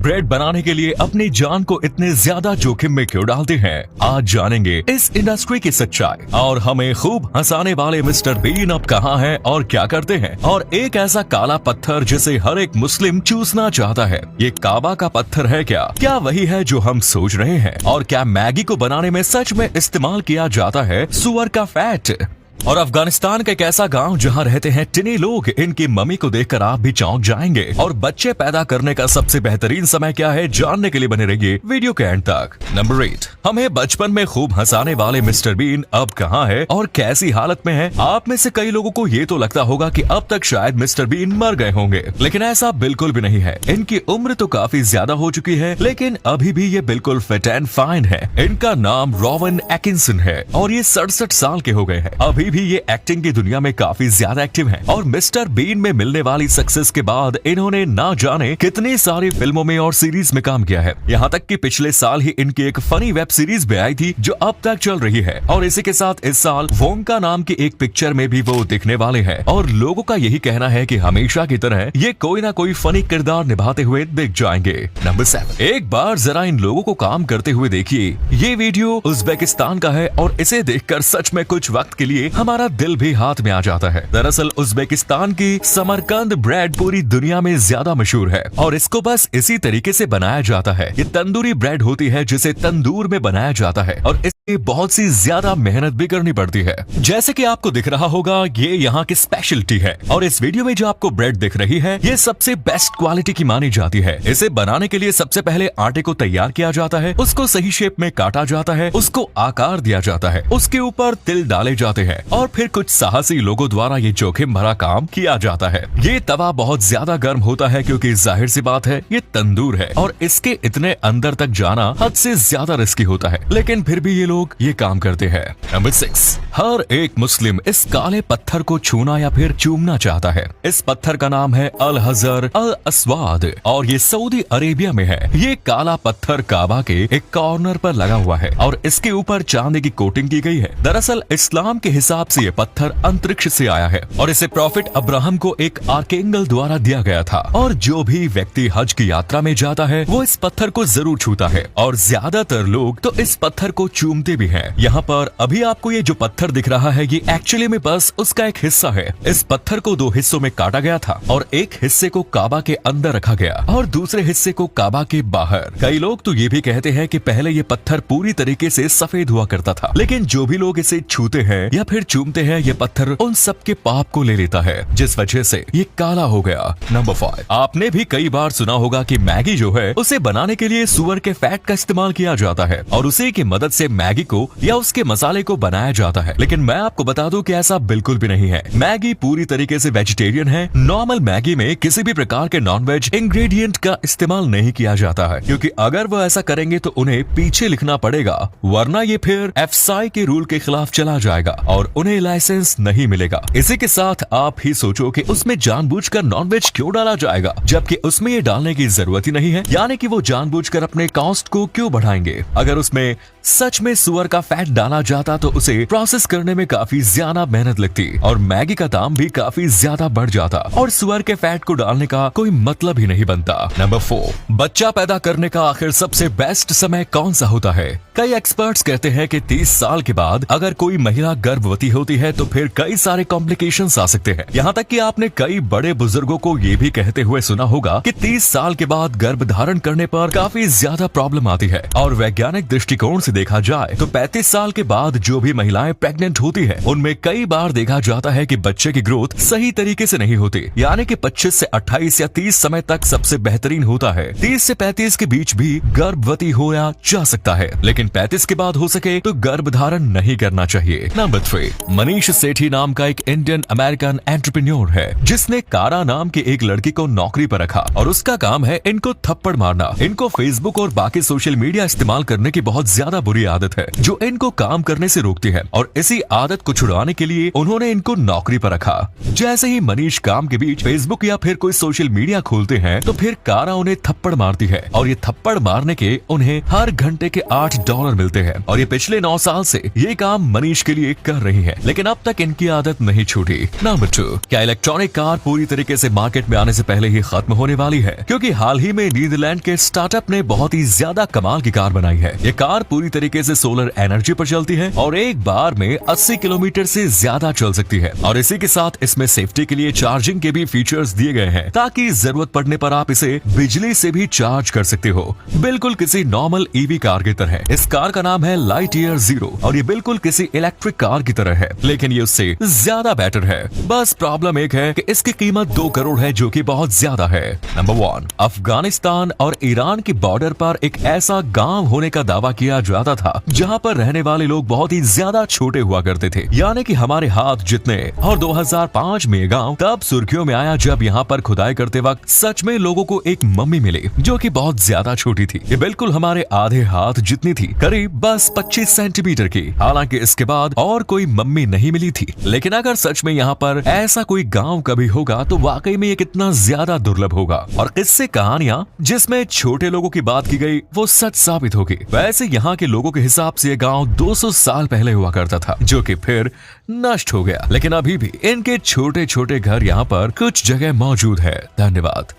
Bread बनाने के लिए अपनी जान को इतने ज्यादा जोखिम में क्यों डालते हैं? आज जानेंगे इस इंडस्ट्री की सच्चाई और हमें खूब हंसाने वाले मिस्टर बीन अब कहाँ हैं और क्या करते हैं, और एक ऐसा काला पत्थर जिसे हर एक मुस्लिम चूसना चाहता है। ये काबा का पत्थर है क्या वही है जो हम सोच रहे हैं? और क्या मैगी को बनाने में सच में इस्तेमाल किया जाता है सुअर का फैट? और अफगानिस्तान का एक ऐसा गांव जहां रहते हैं टिनी लोग, इनकी मम्मी को देखकर आप भी चौंक जाएंगे। और बच्चे पैदा करने का सबसे बेहतरीन समय क्या है, जानने के लिए बने रहिए वीडियो के एंड तक। नंबर 8, हमें बचपन में खूब हंसाने वाले मिस्टर बीन अब कहां है और कैसी हालत में है? आप में से कई लोगों को ये तो लगता होगा कि अब तक शायद मिस्टर बीन मर गए होंगे, लेकिन ऐसा बिल्कुल भी नहीं है। इनकी उम्र तो काफी ज्यादा हो चुकी है, लेकिन अभी भी ये बिल्कुल फिट एंड फाइन है। इनका नाम रोवन एटकिंसन है और ये 67 साल के हो गए हैं। अभी भी ये एक्टिंग की दुनिया में काफी ज्यादा एक्टिव हैं। और मिस्टर बीन में मिलने वाली सक्सेस के बाद इन्होंने ना जाने कितनी सारी फिल्मों में और सीरीज में काम किया है। यहाँ तक कि पिछले साल ही इनकी एक फनी वेब सीरीज भी आई थी जो अब तक चल रही है। और इसी के साथ इस साल वोंका नाम की एक पिक्चर में भी वो दिखने वाले हैं। और लोगों का यही कहना है कि हमेशा की तरह ये कोई ना कोई फनी किरदार निभाते हुए दिख जाएंगे। नंबर 7, एक बार जरा इन लोगों को काम करते हुए देखिए। ये वीडियो उज्बेकिस्तान का है और इसे देखकर सच में कुछ वक्त के लिए हमारा दिल भी हाथ में आ जाता है। दरअसल उज्बेकिस्तान की समरकंद ब्रेड पूरी दुनिया में ज्यादा मशहूर है और इसको बस इसी तरीके से बनाया जाता है। ये तंदूरी ब्रेड होती है जिसे तंदूर में बनाया जाता है और इसमें बहुत सी ज्यादा मेहनत भी करनी पड़ती है। जैसे कि आपको दिख रहा होगा, ये यहाँ की स्पेशलिटी है। और इस वीडियो में जो आपको ब्रेड दिख रही है, ये सबसे बेस्ट क्वालिटी की मानी जाती है। इसे बनाने के लिए सबसे पहले आटे को तैयार किया जाता है, उसको सही शेप में काटा जाता है, उसको आकार दिया जाता है, उसके ऊपर तिल डाले जाते हैं और फिर कुछ साहसी लोगों द्वारा ये जोखिम भरा काम किया जाता है। ये तवा बहुत ज्यादा गर्म होता है क्योंकि जाहिर सी बात है ये तंदूर है और इसके इतने अंदर तक जाना हद से ज्यादा रिस्की होता है, लेकिन फिर भी ये लोग ये काम करते हैं। नंबर 6, हर एक मुस्लिम इस काले पत्थर को छूना या फिर चूमना चाहता है। इस पत्थर का नाम है अल हजर अल अस्वाद और ये सऊदी अरेबिया में है। ये काला पत्थर काबा के एक कॉर्नर पर लगा हुआ है और इसके ऊपर चांदी की कोटिंग की गई है। दरअसल इस्लाम के हिसाब से ये पत्थर अंतरिक्ष से आया है और इसे प्रॉफिट अब्राहम को एक आर्केंगल द्वारा दिया गया था। और जो भी व्यक्ति हज की यात्रा में जाता है वो इस पत्थर को जरूर छूता है और ज्यादातर लोग तो इस पत्थर को चूमते भी हैं। यहाँ पर अभी आपको ये जो पत्थर दिख रहा है, ये एक्चुअली में बस उसका एक हिस्सा है। इस पत्थर को 2 हिस्सों में काटा गया था और एक हिस्से को काबा के अंदर रखा गया और दूसरे हिस्से को काबा के बाहर। कई लोग तो ये भी कहते हैं कि पहले ये पत्थर पूरी तरीके से सफेद हुआ करता था, लेकिन जो भी लोग इसे छूते हैं या फिर चूमते हैं, ये पत्थर उन सबके पाप को ले लेता है, जिस वजह से ये काला हो गया। नंबर 5, आपने भी कई बार सुना होगा कि मैगी जो है उसे बनाने के लिए सुअर के फैट का इस्तेमाल किया जाता है और उसी की मदद से मैगी को या उसके मसाले को बनाया जाता है। लेकिन मैं आपको बता दूं कि ऐसा बिल्कुल भी नहीं है। मैगी पूरी तरीके से वेजिटेरियन है। नॉर्मल मैगी में किसी भी प्रकार के नॉन वेज इंग्रेडिएंट का इस्तेमाल नहीं किया जाता है, क्योंकि अगर वो ऐसा करेंगे तो उन्हें पीछे लिखना पड़ेगा, वरना ये फिर एफएसआई के रूल के खिलाफ चला जाएगा और उन्हें लाइसेंस नहीं मिलेगा। इसी के साथ आप ही सोचो कि उसमें जानबूझकर नॉनवेज क्यों डाला जाएगा, जबकि उसमें ये डालने की जरूरत ही नहीं है। यानी कि वो जानबूझकर अपने कॉस्ट को क्यों बढ़ाएंगे। अगर उसमें सच में सुअर का फैट डाला जाता तो उसे प्रोसेस करने में काफी ज्यादा मेहनत लगती और मैगी का दाम भी काफी ज्यादा बढ़ जाता और सुअर के फैट को डालने का कोई मतलब ही नहीं बनता। नंबर 4, बच्चा पैदा करने का आखिर सबसे बेस्ट समय कौन सा होता है? कई एक्सपर्ट्स कहते हैं कि 30 साल के बाद अगर कोई महिला गर्भवती होती है तो फिर कई सारे कॉम्प्लिकेशंस आ सकते हैं। यहाँ तक कि आपने कई बड़े बुजुर्गों को ये भी कहते हुए सुना होगा कि 30 साल के बाद गर्भ धारण करने पर काफी ज्यादा प्रॉब्लम आती है। और वैज्ञानिक दृष्टिकोण से देखा जाए तो 35 साल के बाद जो भी महिलाएं प्रेग्नेंट होती है उनमें कई बार देखा जाता है कि बच्चे की ग्रोथ सही तरीके से नहीं होती। यानी कि 25 से 28 या 30 समय तक सबसे बेहतरीन होता है। 30 से 35 के बीच भी गर्भवती होया जा सकता है, लेकिन 35 के बाद हो सके तो गर्भ धारण नहीं करना चाहिए। नंबर 3, मनीष सेठी नाम का एक इंडियन अमेरिकन एंटरप्रेन्योर है जिसने कारा नाम की एक लड़की को नौकरी पर रखा और उसका काम है इनको थप्पड़ मारना। इनको फेसबुक और बाकी सोशल मीडिया इस्तेमाल करने की बहुत ज्यादा बुरी आदत है। है जो इनको काम करने से रोकती है और इसी आदत को छुड़ाने के लिए उन्होंने इनको नौकरी पर रखा। जैसे ही मनीष काम के बीच फेसबुक या फिर कोई सोशल मीडिया खोलते हैं तो फिर कारा उन्हें थप्पड़ मारती है और ये थप्पड़ मारने के उन्हें हर घंटे के $8 मिलते हैं और ये पिछले 9 साल से ये काम मनीष के लिए कर रही है, लेकिन अब तक इनकी आदत नहीं छूटी। नंबर 2, क्या इलेक्ट्रॉनिक कार पूरी तरीके से मार्केट में आने से पहले ही खत्म होने वाली है? क्योंकि हाल ही में नीदरलैंड के स्टार्टअप ने बहुत ही ज्यादा कमाल की कार बनाई है। ये कार पूरी तरीके से सोलर एनर्जी पर चलती है और एक बार में 80 किलोमीटर से ज्यादा चल सकती है और इसी के साथ इसमें सेफ्टी के लिए चार्जिंग के भी फीचर्स दिए गए हैं ताकि जरूरत पड़ने पर आप इसे बिजली से भी चार्ज कर सकते हो, बिल्कुल किसी नॉर्मल ईवी कार की तरह। इस कार का नाम है लाइटईयर ज़ीरो और ये बिल्कुल किसी इलेक्ट्रिक कार की तरह है, लेकिन ये उससे ज्यादा बेटर है। बस प्रॉब्लम एक है कि इसकी कीमत 2 करोड़ है जो कि बहुत ज्यादा है। नंबर 1, अफगानिस्तान और ईरान की बॉर्डर पर एक ऐसा गांव होने का दावा किया जाता था जहां पर रहने वाले लोग बहुत ही ज्यादा छोटे हुआ करते थे, यानी कि हमारे हाथ जितने। और 2005 में गांव तब सुर्खियों में आया जब यहां पर खुदाई करते वक्त सच में लोगों को एक मम्मी मिली जो कि बहुत ज्यादा छोटी थी। ये बिल्कुल हमारे आधे हाथ जितनी थी, करीब बस 25 सेंटीमीटर की। हालांकि इसके बाद और कोई मम्मी नहीं मिली थी, लेकिन अगर सच में यहाँ पर ऐसा कोई गांव कभी होगा तो वाकई में ये कितना ज्यादा दुर्लभ होगा और किस्से कहानियां जिसमें छोटे लोगों की बात की गई वो सच साबित होगी। वैसे यहाँ के लोगों के हिसाब से ये गांव 200 साल पहले हुआ करता था जो कि फिर नष्ट हो गया, लेकिन अभी भी इनके छोटे छोटे घर यहाँ पर कुछ जगह मौजूद है। धन्यवाद।